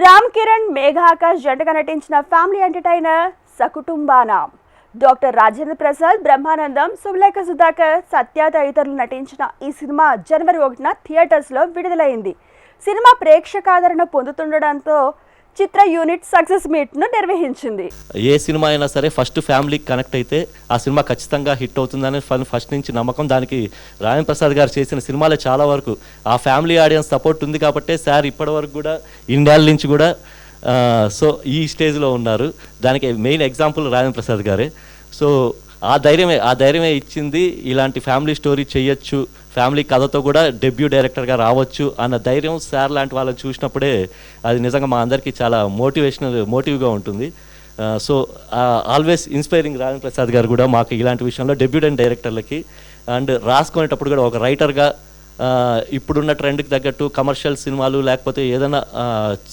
రామ్ కిరణ్, మేఘా ఆకాష్ జంటగా నటించిన family entertainer Sakutumbana. Doctor Rajendra Prasad, Brahmanandam, Sulekha Sudhakar, Satya తదితరులు నటించిన ఈ సినిమా జనవరి 1న థియేటర్స్లో విడుదలైంది. సినిమా ప్రేక్షకాదరణ పొందుతుండడంతో చిత్ర యూనిట్ సక్సెస్ మీట్ను నిర్వహించింది. ఏ సినిమా అయినా సరే ఫస్ట్ ఫ్యామిలీకి కనెక్ట్ అయితే ఆ సినిమా ఖచ్చితంగా హిట్ అవుతుందని ఫస్ట్ నుంచి నమ్మకం. దానికి రాజేంద్ర ప్రసాద్ గారు చేసిన సినిమాలే చాలా వరకు ఆ ఫ్యామిలీ ఆడియన్స్ సపోర్ట్ ఉంది కాబట్టే సార్ ఇప్పటివరకు కూడా ఇండియాల నుంచి కూడా సో ఈ స్టేజ్లో ఉన్నారు. దానికి మెయిన్ ఎగ్జాంపుల్ రాజేంద్ర ప్రసాద్ గారే. సో ఆ ధైర్యమే ఇచ్చింది. ఇలాంటి ఫ్యామిలీ స్టోరీ చేయొచ్చు, ఫ్యామిలీ కథతో కూడా డెబ్యూ డైరెక్టర్గా రావచ్చు అన్న ధైర్యం సార్ లాంటి వాళ్ళని చూసినప్పుడే అది నిజంగా మా అందరికీ చాలా మోటివ్గా ఉంటుంది. So always inspiring Rajendra Prasad గారు కూడా మాకు ఇలాంటి విషయంలో డెబ్యూటెంట్ డైరెక్టర్లకి అండ్ రాసుకునేటప్పుడు కూడా ఒక రైటర్గా ఇప్పుడున్న ట్రెండ్కి తగ్గట్టు కమర్షియల్ సినిమాలు లేకపోతే ఏదైనా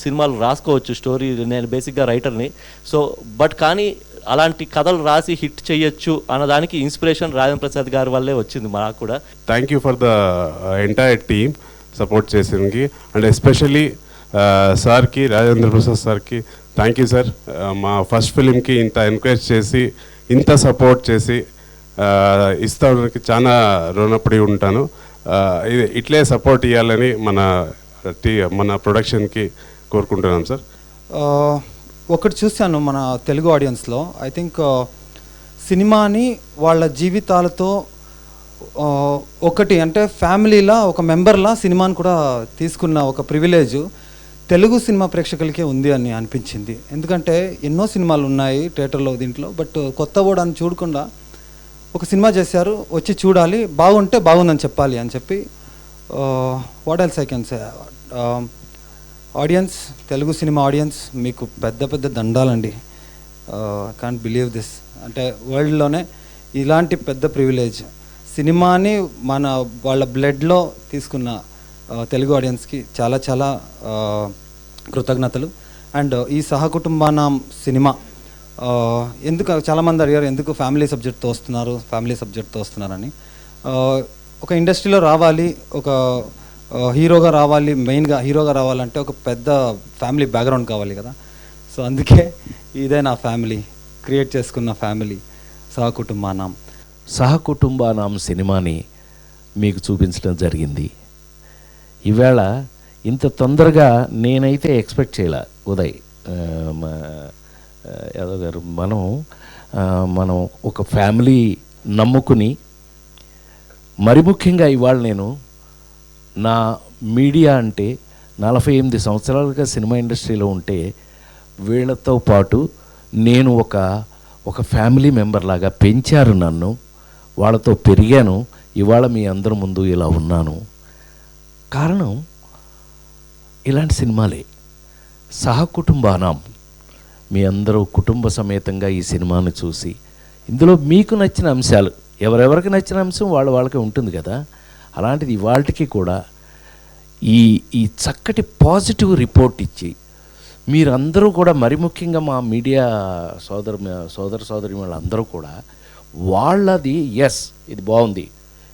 సినిమాలు రాసుకోవచ్చు స్టోరీ. నేను బేసిక్గా రైటర్ని. సో బట్ కానీ అలాంటి కథలు రాసి హిట్ చేయొచ్చు అన్నదానికి ఇన్స్పిరేషన్ రాజేంద్ర ప్రసాద్ గారి వల్లే వచ్చింది మాకు కూడా. Thank you for the entire team support చేసేందుకు అండ్ ఎస్పెషల్లీ సార్కి, రాజేంద్ర ప్రసాద్ సార్కి థ్యాంక్ యూ సార్. మా ఫస్ట్ ఫిలింకి ఇంత ఎంకరేజ్ చేసి ఇంత సపోర్ట్ చేసి ఇస్తానికి చాలా రుణపడి ఉంటాను. ఇట్లే సపోర్ట్ ఇవ్వాలని మన ప్రొడక్షన్కి కోరుకుంటున్నాం సార్. ఒకటి చూశాను మన తెలుగు ఆడియన్స్లో. ఐ థింక్ సినిమాని వాళ్ళ జీవితాలతో ఒకటి అంటే ఫ్యామిలీలా ఒక మెంబర్లా సినిమాని కూడా తీసుకున్న ఒక ప్రివిలేజ్ తెలుగు సినిమా ప్రేక్షకులకే ఉంది అని అనిపించింది. ఎందుకంటే ఎన్నో సినిమాలు ఉన్నాయి థియేటర్లో దీంట్లో, బట్ కొత్త ఓడని చూడకుండా ఒక సినిమా చేశారు, వచ్చి చూడాలి, బాగుంటే బాగుందని చెప్పాలి అని చెప్పి. What else I can say. Audience, Telugu సినిమా ఆడియన్స్ మీకు పెద్ద పెద్ద దండాలండి. I can't believe this. అంటే వరల్డ్లోనే ఇలాంటి పెద్ద ప్రివిలేజ్ సినిమాని వాళ్ళ బ్లడ్లో తీసుకున్న తెలుగు ఆడియన్స్కి చాలా చాలా కృతజ్ఞతలు. అండ్ ఈ సహకుటుంబానాం సినిమా ఎందుకు చాలామంది అడిగారు ఎందుకు ఫ్యామిలీ సబ్జెక్ట్తో వస్తున్నారని. ఒక ఇండస్ట్రీలో రావాలి, ఒక హీరోగా రావాలి, మెయిన్గా హీరోగా రావాలంటే ఒక పెద్ద ఫ్యామిలీ బ్యాక్గ్రౌండ్ కావాలి కదా. సో అందుకే ఇదే నా ఫ్యామిలీ, క్రియేట్ చేసుకున్న ఫ్యామిలీ సహకుటుంబానాం సినిమాని మీకు చూపించడం జరిగింది. ఈవేళ ఇంత తొందరగా నేనైతే ఎక్స్పెక్ట్ చేయలే. ఉదయ్ యాదవ్ గారు, మనం ఒక ఫ్యామిలీ నమ్ముకుని, మరి ముఖ్యంగా ఇవాళ నేను నా మీడియా అంటే 48 సంవత్సరాలుగా సినిమా ఇండస్ట్రీలో ఉంటే వీళ్ళతో పాటు నేను ఒక ఫ్యామిలీ మెంబర్ లాగా పెంచారు నన్ను, వాళ్ళతో పెరిగాను. ఇవాళ మీ అందరి ముందు ఇలా ఉన్నాను. కారణం ఇలాంటి సినిమాలే. సహకుటుంబానాం, మీ అందరూ కుటుంబ సమేతంగా ఈ సినిమాను చూసి ఇందులో మీకు నచ్చిన అంశాలు, ఎవరెవరికి నచ్చిన అంశం వాళ్ళకి ఉంటుంది కదా. అలాంటిది ఇవాళకి కూడా ఈ చక్కటి పాజిటివ్ రిపోర్ట్ ఇచ్చి మీరందరూ కూడా, మరి ముఖ్యంగా మా మీడియా సోదరి వాళ్ళందరూ కూడా వాళ్ళది ఎస్ ఇది బాగుంది,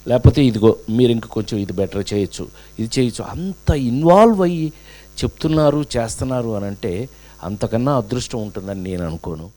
లేకపోతే ఇదిగో మీరు ఇంక కొంచెం ఇది బెటర్ చేయొచ్చు, ఇది చేయొచ్చు, అంత ఇన్వాల్వ్ అయ్యి చెప్తున్నారు, చేస్తున్నారు అని అంటే అంతకన్నా అదృష్టం ఉంటుందని నేను అనుకోను.